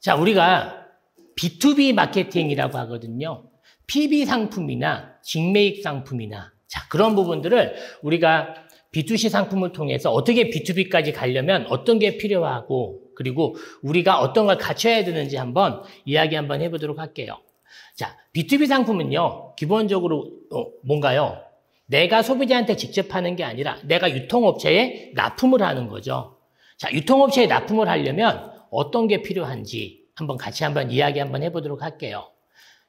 자, 우리가 B2B 마케팅이라고 하거든요. PB 상품이나 직매입 상품이나 자, 그런 부분들을 우리가 B2C 상품을 통해서 어떻게 B2B까지 가려면 어떤 게 필요하고 그리고 우리가 어떤 걸 갖춰야 되는지 한번 이야기 한번 해보도록 할게요. 자, B2B 상품은요, 기본적으로 뭔가요? 내가 소비자한테 직접 하는 게 아니라 내가 유통업체에 납품을 하는 거죠. 자, 유통업체에 납품을 하려면 어떤 게 필요한지 같이 이야기 한번 해보도록 할게요.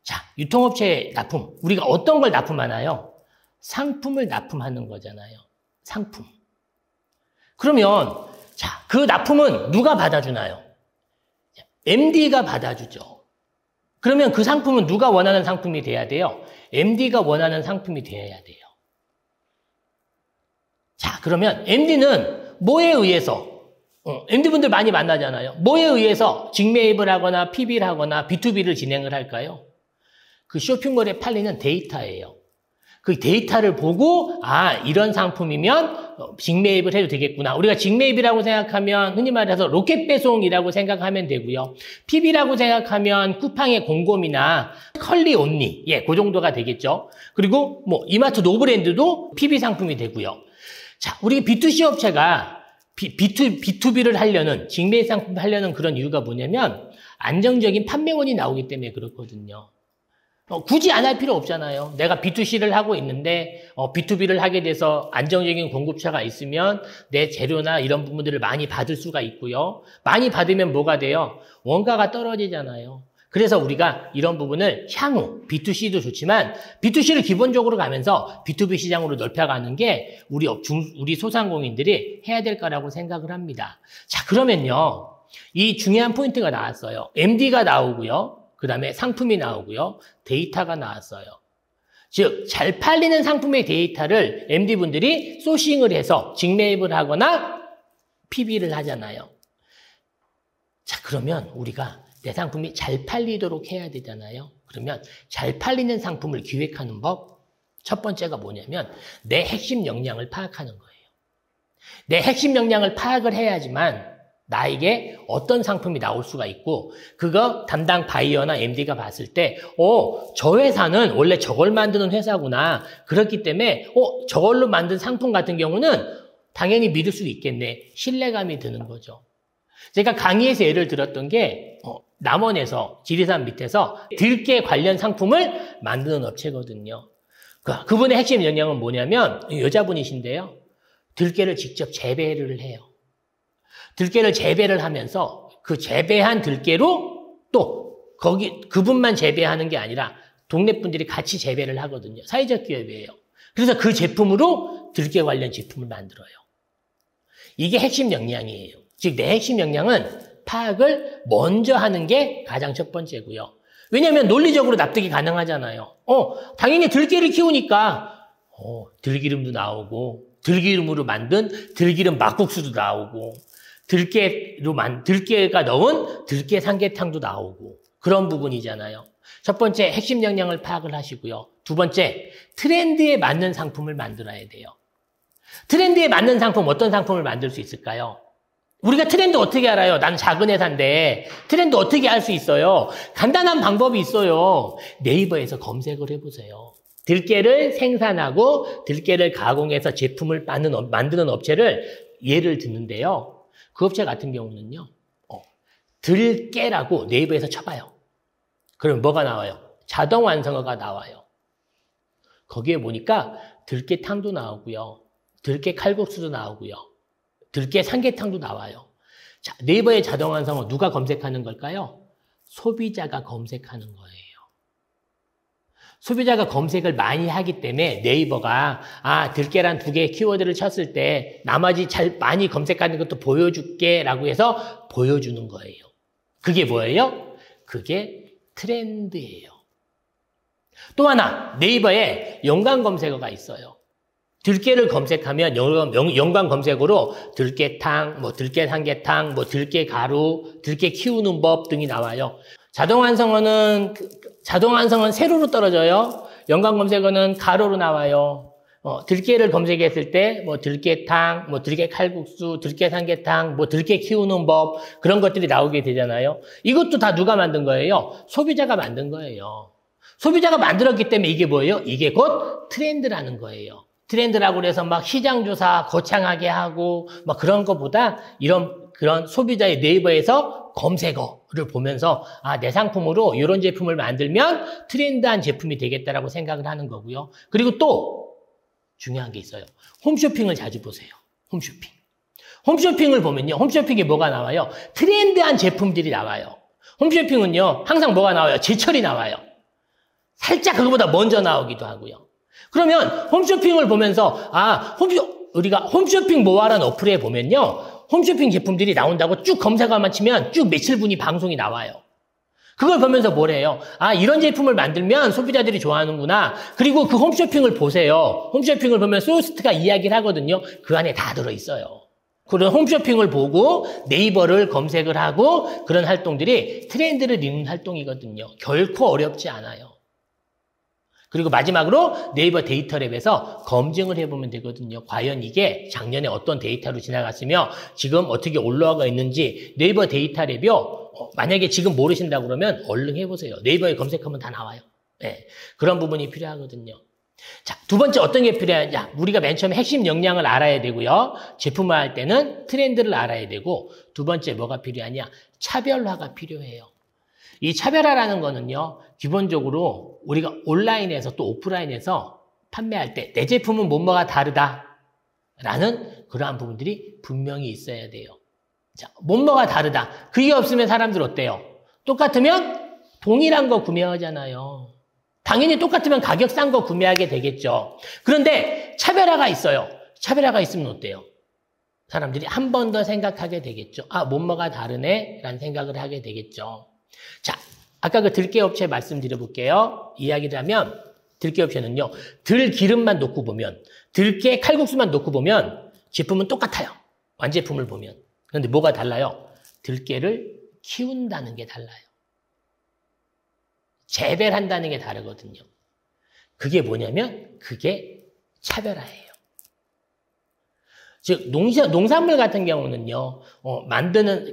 자, 유통업체에 납품. 우리가 어떤 걸 납품하나요? 상품을 납품하는 거잖아요. 상품. 그러면, 자, 그 납품은 누가 받아주나요? MD가 받아주죠. 그러면 그 상품은 누가 원하는 상품이 돼야 돼요? MD가 원하는 상품이 되어야 돼요. 자, 그러면 MD는 뭐에 의해서 MD분들 많이 만나잖아요. 뭐에 의해서 직매입을 하거나 PB를 하거나 B2B를 진행을 할까요? 그 쇼핑몰에 팔리는 데이터예요. 그 데이터를 보고 이런 상품이면 직매입을 해도 되겠구나. 우리가 직매입이라고 생각하면 흔히 말해서 로켓 배송이라고 생각하면 되고요. PB라고 생각하면 쿠팡의 곰곰이나 컬리 온리 그 정도가 되겠죠. 그리고 이마트 노브랜드도 PB 상품이 되고요. 자, 우리 B2C 업체가 B2B를 하려는, 직매입 상품을 하려는 그런 이유가 뭐냐면, 안정적인 판매원이 나오기 때문에 그렇거든요. 굳이 안 할 필요 없잖아요. 내가 B2C를 하고 있는데, B2B를 하게 돼서 안정적인 공급처가 있으면, 내 재료나 이런 부분들을 많이 받을 수가 있고요. 많이 받으면 뭐가 돼요? 원가가 떨어지잖아요. 그래서 우리가 이런 부분을 향후 B2C도 좋지만 B2C를 기본적으로 가면서 B2B 시장으로 넓혀가는 게 우리 소상공인들이 해야 될 거라고 생각을 합니다. 자, 그러면요. 이 중요한 포인트가 나왔어요. MD가 나오고요. 그 다음에 상품이 나오고요. 데이터가 나왔어요. 즉, 잘 팔리는 상품의 데이터를 MD분들이 소싱을 해서 직매입을 하거나 PB를 하잖아요. 자, 그러면 우리가 내 상품이 잘 팔리도록 해야 되잖아요. 그러면 잘 팔리는 상품을 기획하는 법, 첫 번째가 뭐냐면 내 핵심 역량을 파악하는 거예요. 내 핵심 역량을 파악을 해야지만 나에게 어떤 상품이 나올 수가 있고 그거 담당 바이어나 MD가 봤을 때 저 회사는 원래 저걸 만드는 회사구나. 그렇기 때문에 저걸로 만든 상품 같은 경우는 당연히 믿을 수 있겠네. 신뢰감이 드는 거죠. 제가 강의에서 예를 들었던 게 남원에서 지리산 밑에서 들깨 관련 상품을 만드는 업체거든요. 그분의 핵심 역량은 뭐냐면 여자분이신데요. 들깨를 직접 재배를 해요. 들깨를 재배를 하면서 그 재배한 들깨로 또 그분만 재배하는 게 아니라 동네 분들이 같이 재배를 하거든요. 사회적 기업이에요. 그래서 그 제품으로 들깨 관련 제품을 만들어요. 이게 핵심 역량이에요. 즉 내 핵심 역량은 파악을 먼저 하는 게 가장 첫 번째고요. 왜냐하면 논리적으로 납득이 가능하잖아요. 당연히 들깨를 키우니까 들기름도 나오고 들기름으로 만든 들기름 막국수도 나오고 들깨가 넣은 들깨 삼계탕도 나오고 그런 부분이잖아요. 첫 번째 핵심 역량을 파악을 하시고요. 두 번째 트렌드에 맞는 상품을 만들어야 돼요. 트렌드에 맞는 상품 어떤 상품을 만들 수 있을까요? 우리가 트렌드 어떻게 알아요? 나는 작은 회사인데 트렌드 어떻게 알 수 있어요? 간단한 방법이 있어요. 네이버에서 검색을 해보세요. 들깨를 생산하고 들깨를 가공해서 제품을 만드는 업체를 예를 듣는데요. 그 업체 같은 경우는요. 들깨라고 네이버에서 쳐봐요. 그럼 뭐가 나와요? 자동 완성어가 나와요. 거기에 보니까 들깨탕도 나오고요. 들깨 칼국수도 나오고요. 들깨 삼계탕도 나와요. 자, 네이버의 자동 완성어 누가 검색하는 걸까요? 소비자가 검색하는 거예요. 소비자가 검색을 많이 하기 때문에 네이버가 들깨란 두 개의 키워드를 쳤을 때 나머지 많이 검색하는 것도 보여줄게 라고 해서 보여주는 거예요. 그게 뭐예요? 그게 트렌드예요. 또 하나 네이버에 연관 검색어가 있어요. 들깨를 검색하면 연관 검색어로 들깨탕, 들깨 삼계탕, 들깨 가루, 들깨 키우는 법 등이 나와요. 자동 완성어는 세로로 떨어져요. 연관 검색어는 가로로 나와요. 들깨를 검색했을 때, 뭐, 들깨탕, 뭐, 들깨 칼국수, 들깨 삼계탕, 뭐, 들깨 키우는 법, 그런 것들이 나오게 되잖아요. 이것도 다 누가 만든 거예요? 소비자가 만든 거예요. 소비자가 만들었기 때문에 이게 뭐예요? 이게 곧 트렌드라는 거예요. 트렌드라고 그래서 막 시장조사 거창하게 하고, 막 그런 것보다 그런 소비자의 네이버에서 검색어를 보면서, 아, 내 상품으로 이런 제품을 만들면 트렌드한 제품이 되겠다라고 생각을 하는 거고요. 그리고 또, 중요한 게 있어요. 홈쇼핑을 자주 보세요. 홈쇼핑. 홈쇼핑을 보면요. 홈쇼핑에 뭐가 나와요? 트렌드한 제품들이 나와요. 홈쇼핑은요. 항상 뭐가 나와요? 제철이 나와요. 살짝 그거보다 먼저 나오기도 하고요. 그러면 홈쇼핑을 보면서 우리가 홈쇼핑 모아라는 어플에 보면요. 홈쇼핑 제품들이 나온다고 쭉 검색어만 치면 쭉 며칠 분이 방송이 나와요. 그걸 보면서 뭐래요? 아, 이런 제품을 만들면 소비자들이 좋아하는구나. 그리고 그 홈쇼핑을 보세요. 홈쇼핑을 보면 소스트가 이야기를 하거든요. 그 안에 다 들어있어요. 그런 홈쇼핑을 보고 네이버를 검색을 하고 그런 활동들이 트렌드를 잇는 활동이거든요. 결코 어렵지 않아요. 그리고 마지막으로 네이버 데이터랩에서 검증을 해보면 되거든요. 과연 이게 작년에 어떤 데이터로 지나갔으며 지금 어떻게 올라가 있는지 네이버 데이터랩이요. 만약에 지금 모르신다고 그러면 얼른 해보세요. 네이버에 검색하면 다 나와요. 네, 그런 부분이 필요하거든요. 자, 두 번째 어떤 게 필요하냐? 우리가 맨 처음에 핵심 역량을 알아야 되고요. 제품화 할 때는 트렌드를 알아야 되고 두 번째 뭐가 필요하냐? 차별화가 필요해요. 이 차별화라는 거는요. 기본적으로 우리가 온라인에서 또 오프라인에서 판매할 때 내 제품은 뭐뭐가 다르다라는 그러한 부분들이 분명히 있어야 돼요. 자, 뭐뭐가 다르다. 그게 없으면 사람들 어때요? 똑같으면 동일한 거 구매하잖아요. 당연히 똑같으면 가격 싼 거 구매하게 되겠죠. 그런데 차별화가 있어요. 차별화가 있으면 어때요? 사람들이 한 번 더 생각하게 되겠죠. 아, 뭐뭐가 다르네? 라는 생각을 하게 되겠죠. 자, 아까 그 들깨 업체 말씀드려 볼게요. 이야기를 하면 들깨 업체는요. 들기름만 놓고 보면 들깨 칼국수만 놓고 보면 제품은 똑같아요. 완제품을 보면. 그런데 뭐가 달라요? 들깨를 키운다는 게 달라요. 재배한다는 게 다르거든요. 그게 뭐냐면 그게 차별화예요. 즉 농산물 같은 경우는요.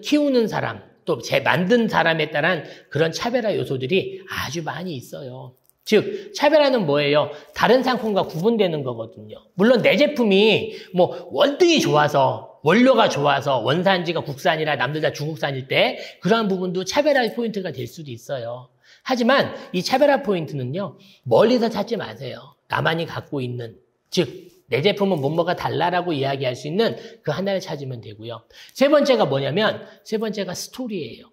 키우는 사람 또 만든 사람에 따른 그런 차별화 요소들이 아주 많이 있어요. 즉 차별화는 뭐예요? 다른 상품과 구분되는 거거든요. 물론 내 제품이 뭐 월등히 좋아서 원료가 좋아서 원산지가 국산이라 남들 다 중국산일 때 그러한 부분도 차별화 포인트가 될 수도 있어요. 하지만 이 차별화 포인트는요. 멀리서 찾지 마세요. 나만이 갖고 있는 즉 내 제품은 뭐뭐가 달라라고 이야기할 수 있는 그 하나를 찾으면 되고요. 세 번째가 뭐냐면 세 번째가 스토리예요.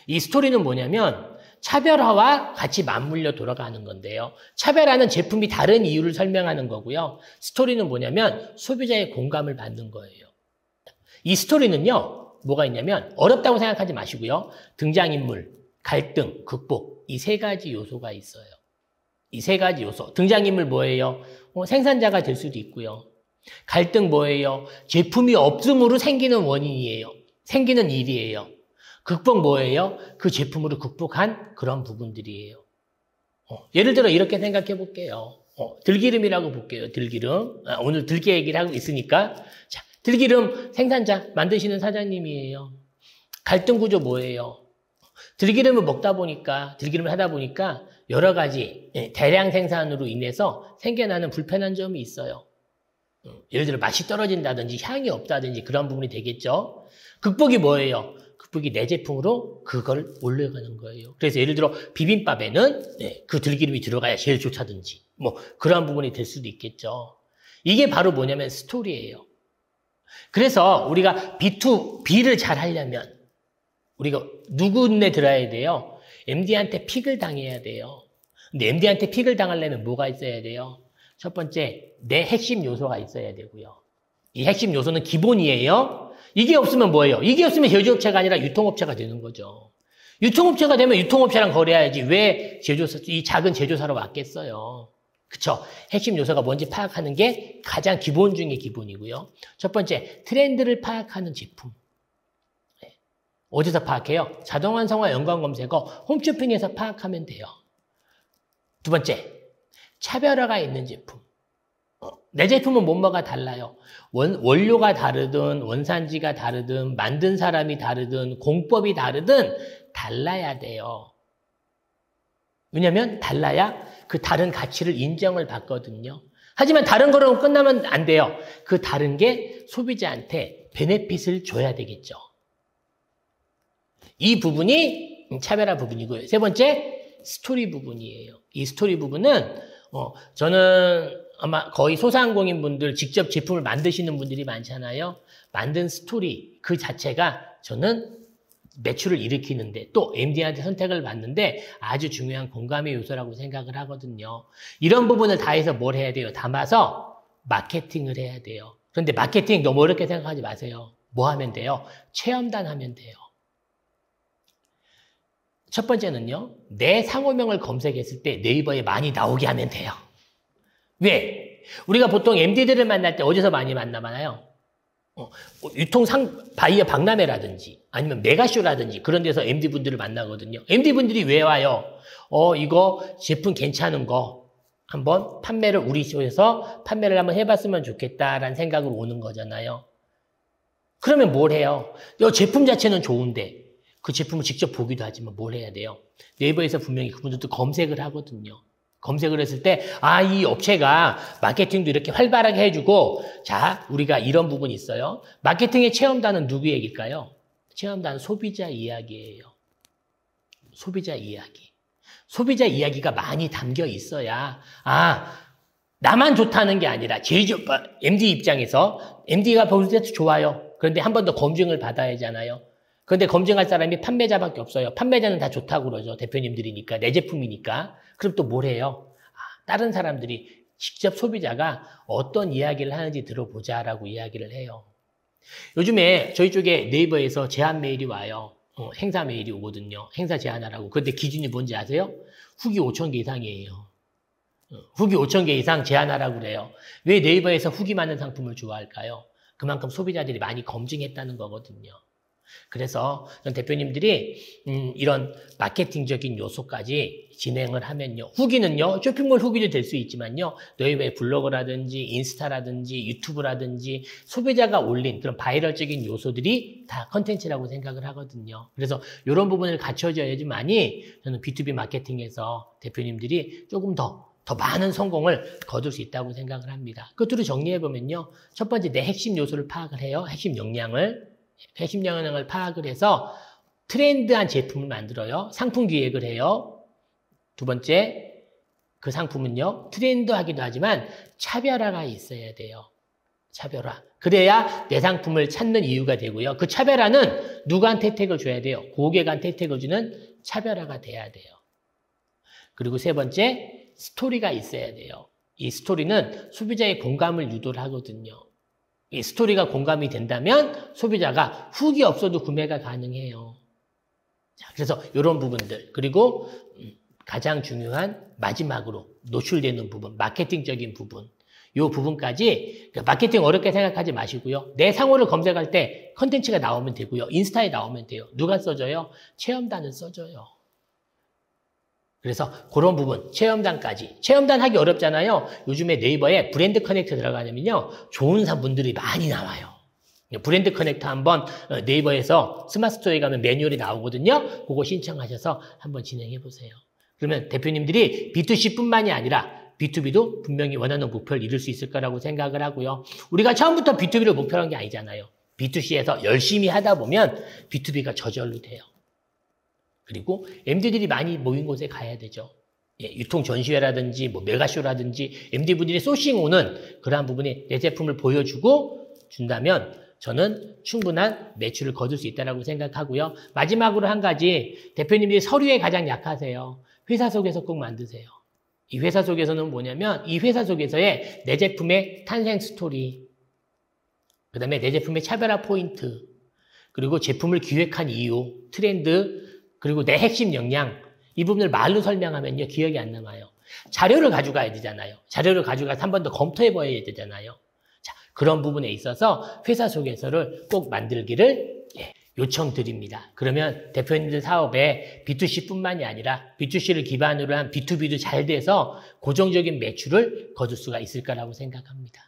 이 스토리는 뭐냐면 차별화와 같이 맞물려 돌아가는 건데요. 차별화는 제품이 다른 이유를 설명하는 거고요. 스토리는 뭐냐면 소비자의 공감을 받는 거예요. 이 스토리는요. 뭐가 있냐면 어렵다고 생각하지 마시고요. 등장인물, 갈등, 극복 이 세 가지 요소가 있어요. 이 세 가지 요소. 등장인물 뭐예요? 생산자가 될 수도 있고요. 갈등 뭐예요? 제품이 없음으로 생기는 원인이에요. 생기는 일이에요. 극복 뭐예요? 그 제품으로 극복한 그런 부분들이에요. 예를 들어 이렇게 생각해 볼게요. 들기름이라고 볼게요. 들기름. 오늘 들깨 얘기를 하고 있으니까. 자, 들기름 생산자 만드시는 사장님이에요. 갈등 구조 뭐예요? 들기름을 들기름을 하다 보니까 여러 가지 대량 생산으로 인해서 생겨나는 불편한 점이 있어요. 예를 들어 맛이 떨어진다든지 향이 없다든지 그런 부분이 되겠죠. 극복이 뭐예요? 극복이 내 제품으로 그걸 올려가는 거예요. 그래서 예를 들어 비빔밥에는 그 들기름이 들어가야 제일 좋다든지 뭐 그런 부분이 될 수도 있겠죠. 이게 바로 뭐냐면 스토리예요. 그래서 우리가 B2B를 잘 하려면 우리가 누구 눈에 들어야 돼요? MD한테 픽을 당해야 돼요. 근데 MD한테 픽을 당하려면 뭐가 있어야 돼요? 첫 번째, 내 핵심 요소가 있어야 되고요. 이 핵심 요소는 기본이에요. 이게 없으면 뭐예요? 이게 없으면 제조업체가 아니라 유통업체가 되는 거죠. 유통업체가 되면 유통업체랑 거래해야지 왜 이 작은 제조사로 왔겠어요. 그쵸? 핵심 요소가 뭔지 파악하는 게 가장 기본 중에 기본이고요. 첫 번째, 트렌드를 파악하는 제품. 어디서 파악해요? 자동완성화 연관 검색어 홈쇼핑에서 파악하면 돼요. 두 번째, 차별화가 있는 제품. 내 제품은 뭐가 달라요. 원료가 다르든 원산지가 다르든 만든 사람이 다르든 공법이 다르든 달라야 돼요. 왜냐하면 달라야 그 다른 가치를 인정을 받거든요. 하지만 다른 거로 끝나면 안 돼요. 그 다른 게 소비자한테 베네핏을 줘야 되겠죠. 이 부분이 차별화 부분이고요. 세 번째, 스토리 부분이에요. 이 스토리 부분은 저는 아마 거의 소상공인 분들 직접 제품을 만드시는 분들이 많잖아요. 만든 스토리 그 자체가 저는 매출을 일으키는데 또 MD한테 선택을 받는데 아주 중요한 공감의 요소라고 생각을 하거든요. 이런 부분을 다 해서 뭘 해야 돼요? 담아서 마케팅을 해야 돼요. 그런데 마케팅 너무 어렵게 생각하지 마세요. 뭐 하면 돼요? 체험단 하면 돼요. 첫 번째는요. 내 상호명을 검색했을 때 네이버에 많이 나오게 하면 돼요. 왜? 우리가 보통 MD들을 만날 때 어디서 많이 만나잖아요. 바이어 박람회라든지 아니면 메가쇼라든지 그런 데서 MD분들을 만나거든요. MD분들이 왜 와요? 이거 제품 괜찮은 거 한번 판매를 우리 쇼에서 판매를 한번 해봤으면 좋겠다라는 생각으로 오는 거잖아요. 그러면 뭘 해요? 제품 자체는 좋은데 그 제품을 직접 보기도 하지만 뭘 해야 돼요? 네이버에서 분명히 그분들도 검색을 하거든요. 검색을 했을 때, 이 업체가 마케팅도 이렇게 활발하게 해주고, 자, 우리가 이런 부분이 있어요. 마케팅의 체험단은 누구 얘기일까요? 체험단은 소비자 이야기예요. 소비자 이야기. 소비자 이야기가 많이 담겨 있어야, 나만 좋다는 게 아니라, MD 입장에서, MD가 볼 때도 좋아요. 그런데 한 번 더 검증을 받아야 하잖아요. 그런데 검증할 사람이 판매자밖에 없어요. 판매자는 다 좋다고 그러죠. 대표님들이니까, 내 제품이니까. 그럼 또 뭘 해요? 다른 사람들이 직접 소비자가 어떤 이야기를 하는지 들어보자라고 이야기를 해요. 요즘에 저희 쪽에 네이버에서 제안 메일이 와요. 행사 메일이 오거든요. 행사 제안하라고. 그런데 기준이 뭔지 아세요? 후기 5,000개 이상이에요. 후기 5,000개 이상 제안하라고 그래요. 왜 네이버에서 후기 많은 상품을 좋아할까요? 그만큼 소비자들이 많이 검증했다는 거거든요. 그래서 대표님들이 이런 마케팅적인 요소까지 진행을 하면요. 후기는요. 쇼핑몰 후기도 될 수 있지만요. 네이버의 블로그라든지 인스타라든지 유튜브라든지 소비자가 올린 그런 바이럴적인 요소들이 다 컨텐츠라고 생각을 하거든요. 그래서 이런 부분을 갖춰져야지만이 저는 B2B 마케팅에서 대표님들이 조금 더 많은 성공을 거둘 수 있다고 생각을 합니다. 끝으로 정리해보면요. 첫 번째 내 핵심 요소를 파악을 해요. 핵심 역량을 파악을 해서 트렌드한 제품을 만들어요. 상품 기획을 해요. 두 번째, 그 상품은요, 트렌드하기도 하지만 차별화가 있어야 돼요. 차별화. 그래야 내 상품을 찾는 이유가 되고요. 그 차별화는 누구한테 혜택을 줘야 돼요? 고객한테 혜택을 주는 차별화가 돼야 돼요. 그리고 세 번째, 스토리가 있어야 돼요. 이 스토리는 소비자의 공감을 유도를 하거든요. 이 스토리가 공감이 된다면 소비자가 후기 없어도 구매가 가능해요. 자, 그래서 이런 부분들, 그리고 가장 중요한 마지막으로 노출되는 부분, 마케팅적인 부분, 이 부분까지 마케팅 어렵게 생각하지 마시고요. 내 상호를 검색할 때 컨텐츠가 나오면 되고요. 인스타에 나오면 돼요. 누가 써줘요? 체험단을 써줘요. 그래서 그런 부분, 체험단까지. 체험단 하기 어렵잖아요. 요즘에 네이버에 브랜드 커넥터 들어가냐면요. 좋은 분들이 많이 나와요. 브랜드 커넥터 한번 네이버에서 스마트 스토어에 가면 매뉴얼이 나오거든요. 그거 신청하셔서 한번 진행해보세요. 그러면 대표님들이 B2C뿐만이 아니라 B2B도 분명히 원하는 목표를 이룰 수 있을 거라고 생각을 하고요. 우리가 처음부터 B2B를 목표로 한 게 아니잖아요. B2C에서 열심히 하다 보면 B2B가 저절로 돼요. 그리고 MD들이 많이 모인 곳에 가야 되죠. 유통 전시회라든지 메가쇼라든지 MD분들이 소싱 오는 그러한 부분에 내 제품을 보여주고 준다면 저는 충분한 매출을 거둘 수 있다고 생각하고요. 마지막으로 한 가지, 대표님들이 서류에 가장 약하세요. 회사 속에서 꼭 만드세요. 이 회사 속에서는 뭐냐면 이 회사 속에서의 내 제품의 탄생 스토리, 그 다음에 내 제품의 차별화 포인트, 그리고 제품을 기획한 이유, 트렌드, 그리고 내 핵심 역량, 이 부분을 말로 설명하면요, 기억이 안 남아요. 자료를 가져가야 되잖아요. 자료를 가져가서 한 번 더 검토해 봐야 되잖아요. 자, 그런 부분에 있어서 회사 속에서를 꼭 만들기를 요청드립니다. 그러면 대표님들 사업에 B2C뿐만이 아니라 B2C를 기반으로 한 B2B도 잘 돼서 고정적인 매출을 거둘 수가 있을 거라고 생각합니다.